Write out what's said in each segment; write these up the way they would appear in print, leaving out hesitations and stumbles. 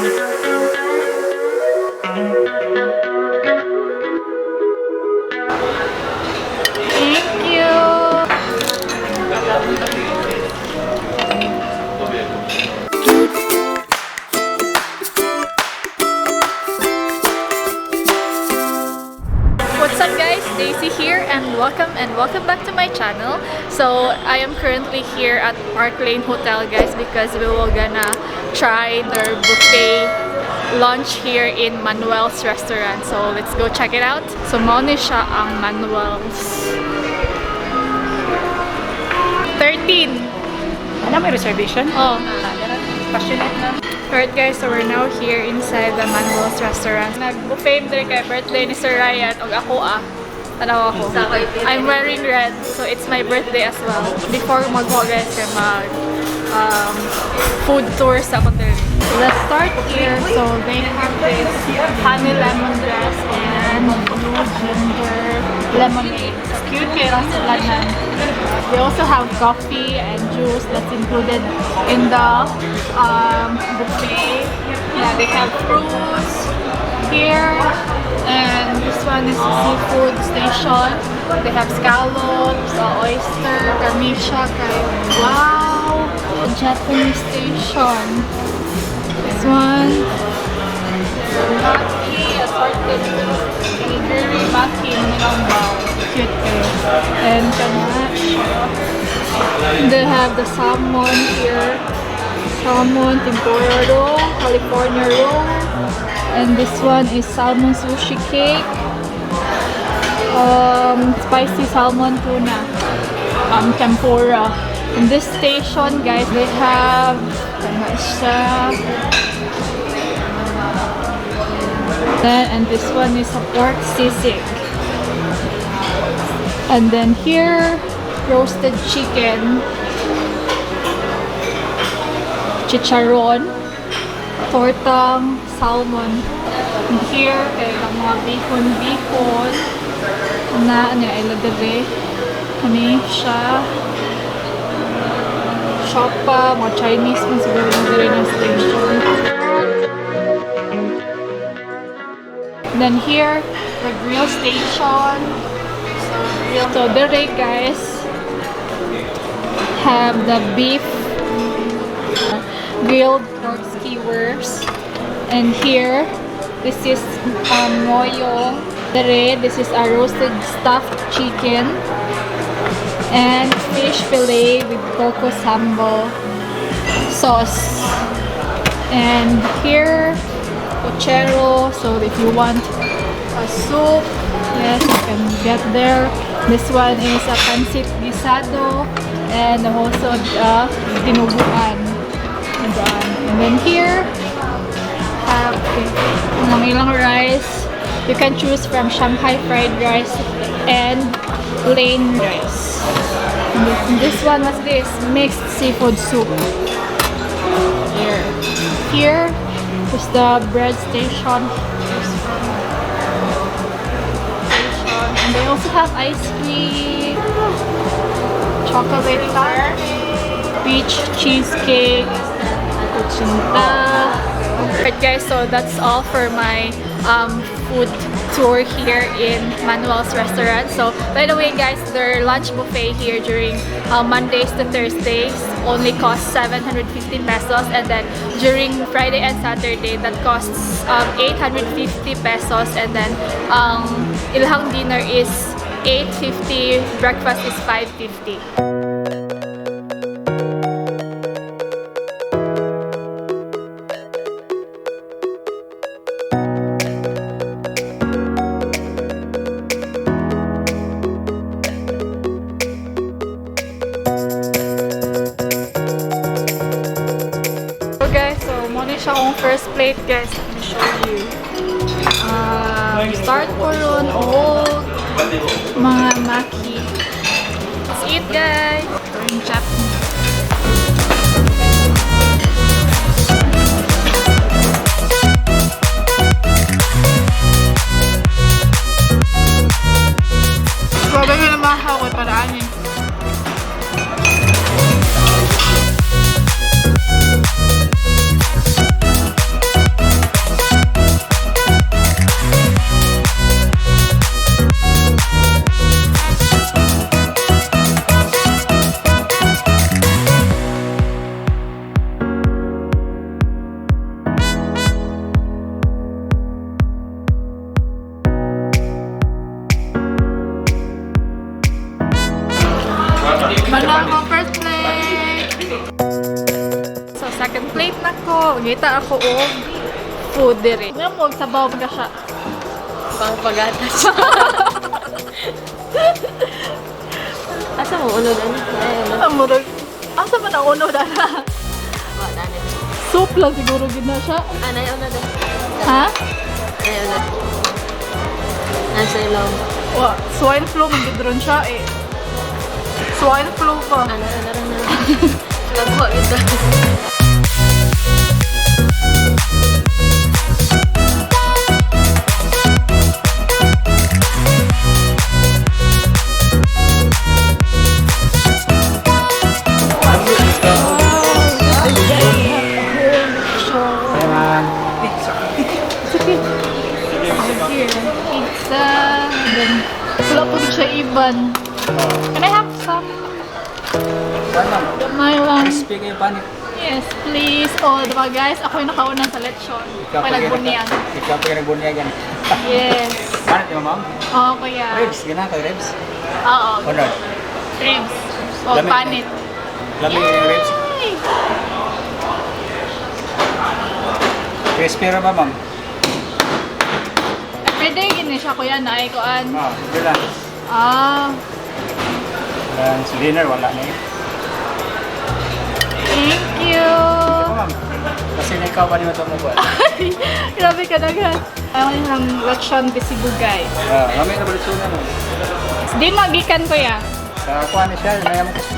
What's up guys, Daisy here and welcome back to my channel. So I am currently here at Parklane Hotel guys because we will gonna try their buffet lunch here in Manuel'S restaurant. So let's go check it out. So mauni siya ang Manuel'S. 13. Ano, may reservation? Oh. Passionate na. Alright guys, so we're now here inside the Manuel'S restaurant. Nag-buffet din kay birthday ni Sir Ryan o ako Tanaw ako. I'm wearing red, so it's my birthday as well. Before mag-go guys, kaya food tour sa hotel. Let's start here. So they have this honey lemongrass and blue ginger lemonade. It's cute kaya sila na. They also have coffee and juice that's included in the buffet. Yeah, they have fruits here, and this one is a seafood station. They have scallops, oyster, karmisha, kaayo. Wow! Japanese station. This one, maki, assorted nigiri maki, nilambaw. Cute eh. And kanasha. They have the salmon here. Salmon tempura roll, California roll. And this one is salmon sushi cake. Spicy salmon tuna. Tempura. In this station, guys, they have and this one is a pork sisig. And then here, roasted chicken, chicharon, tortang salmon. And here, mga bacon na ilagay. Kani siya. Shoppa, mga Chinese man siguro yung station. And then here, the grill station. So there guys have the beef grilled pork skewers. And here, this is moyo. This is a roasted stuffed chicken and fish fillet with coco sambal sauce. And here, pochero. So if you want a soup, yes, you can get there. This one is a pancit guisado and also dinuguan. And then here, have ilang rice. You can choose from Shanghai fried rice and plain rice. And this one was this mixed seafood soup. Here is the bread station. And they also have ice cream, chocolate tart, peach cheesecake, kuchinta. Alright guys, so that's all for my food tour here in Manuel'S restaurant. So by the way guys, their lunch buffet here during Mondays to Thursdays only costs 750 pesos, and then during Friday and Saturday that costs 850 pesos, and then ilhang dinner is 850, breakfast is 550. Siya akong first plate guys. Let me show you. Start ko ron mga maki. Let's eat guys. Yung chutney. Grabe ko na makakawat paraan eh. ngita ako og food dire. Nga mo sabaw ka siya. Pang pagatas. Asa mo uno dan? Amurag. Asa man ang uno dana? Wa dani. Soup lang siguro gid na siya. Anay uno dan. Ha? Anay uno. Nasa ilaw. Wa, swine flu man gid ron siya eh. Swine flu pa. Anay uno rin na. Lagwa ito. Pizza. Wala po siya iban. Can I have some? Gamay lang. Crispy kayo panit. Yes, please. Oh, diba guys? Ako yung nakauna sa lechon. Palagbunian. Ikaw pa yung nagbunyagan. Yes. Panit yung ma'am? Oo, kuya. Ribs, gana kayo ribs? Oo. Honor. Ribs. Oh, Lami. panit. Lami yung ribs. Yay! Crispy ra ba ma'am? Pwede gini siya kuya na ay kuan. Hindi lang. Sa dinner, wala na yun. Thank you. Ma'am, kasi na ikaw pa rin ito mo ba? Grabe ka dagan. Ayaw yung lechon de Cebu guys. Lami na balik suna mo. Di magikan kuya. Sa kuha na siya,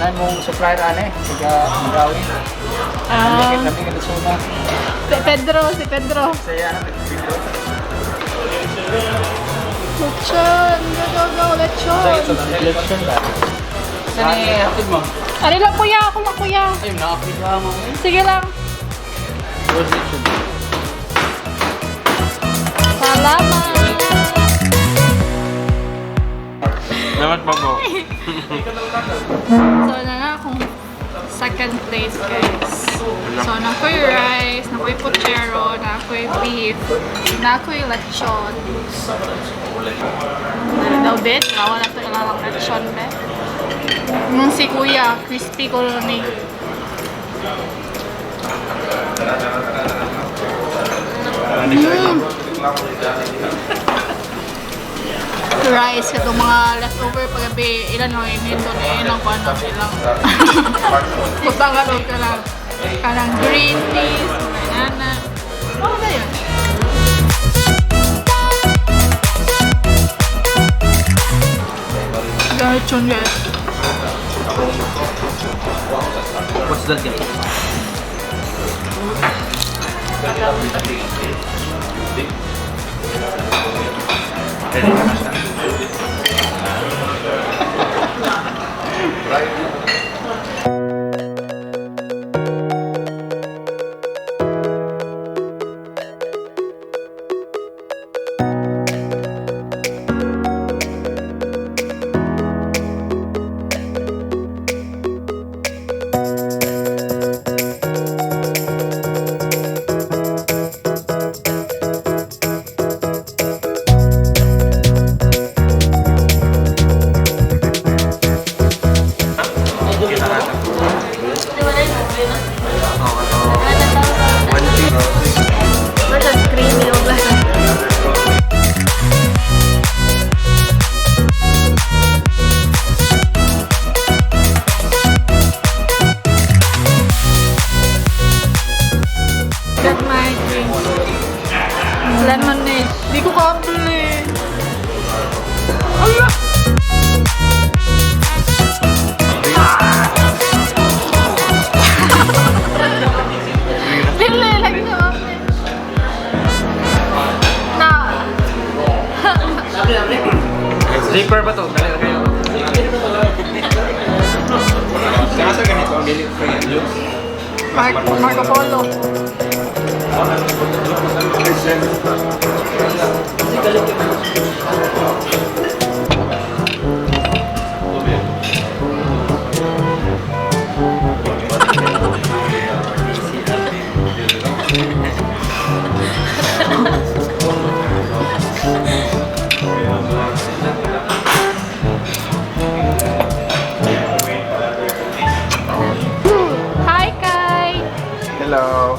na mong supplier ane. Sige, magawi. Lami ka suna. Si Pedro. Saya na, Pedro. Lechon. Go, lechon. Lechon ba? Dali. Hatid mo. Ano lang kuya? Ako lang kuya. Ay, nakapit lang mo. Sige lang. Good lechon. Salamat. Salamat po po. So, na akong second place, guys. So, nakoy rice, nakoy puchero, nakoy beef, nakoy lechon. Ano daw, bet? Wala na ito ilang lechon, bet. Yung si kuya, crispy ko ni. Rice, itong mga leftover paggabi, ilan lang ininto na ilang kung ano ilang. Kutangan o kanang green peas, banana. Ano ba yun? Lechon guys. What's that guy? Lemonade. Di ko kabili. Allah! Dili, lagi sa office. Na. Zipper ba to? Dali na kayo. Nasa ganito ang bilit ko yung Marco Polo. Hello.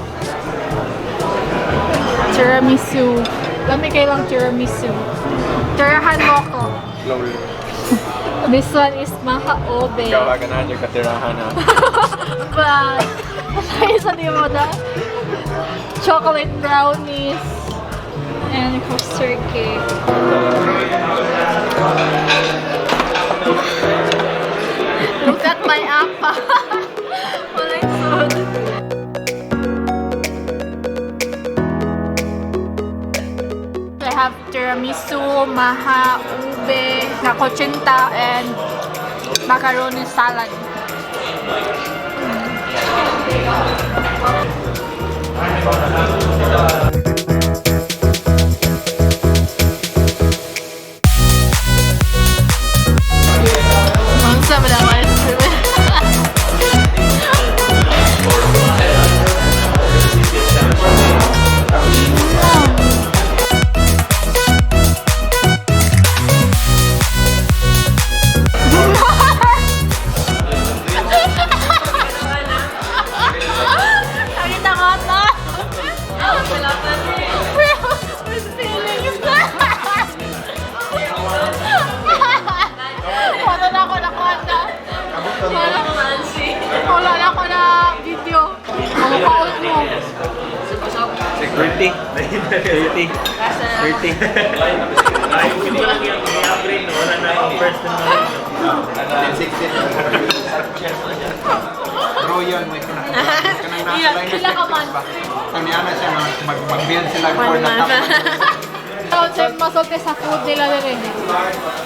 tiramisu. Lami kayo lang tiramisu. Tirahan mo ko. Slowly. This one is maha ube. Ikaw ka na dyan katirahan na. But, isa di mo na. Chocolate brownies. And custard cake. Look at my appa. Walay sod. I have tiramisu, maha, ube, 𝗙𝗥𝗘𝗘, and macaroni salad. Some of that ice cream. Wala na ako na video. Ang kaot mo. 30. 30. 30. Bro, yun. May kanang Sila ka man. Kaniana siya na mag-build sila for the top. Ikaw siya masulti sa food nila rin.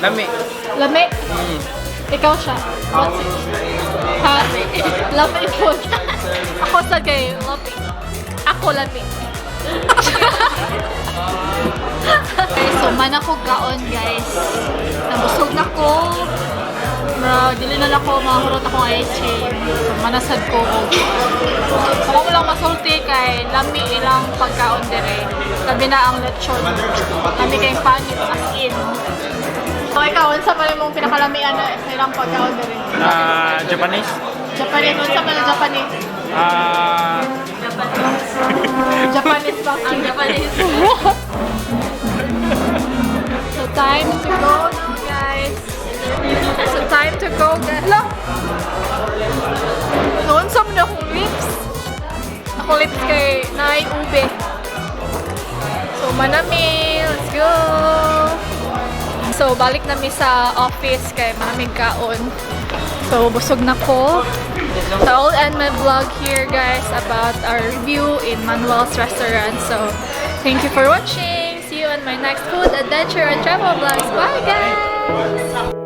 Lami. Lami? Ikaw siya. What's it? Ha? Lami food. Ako sa gay. Lami. Ako lami. Okay, so man ako gaon guys. Nabusog na ko. Bro, dili na ako mahurot akong ice cream. So, manasad ko. Ako mo lang masulti kay lami ilang pagkaon dire. Labi na ang lechon. Lami kayong panit as in. So ikaw, unsa man imong pinakalamian na sa ilang pagkaon dire? Japanese? Japanese, unsa man ang Japanese? Japanese ba? Ang Japanese. So time to go now guys. So time to go guys. Hala! So unsa man akong lips? Akong lips kay Nay Ube. So manami, let's go! So balik na mi sa office kay maraming kaon. So busog na ko. So I'll end my vlog here guys about our review in Manuel'S restaurant. So thank you for watching. See you on my next food adventure and travel vlogs. Bye guys!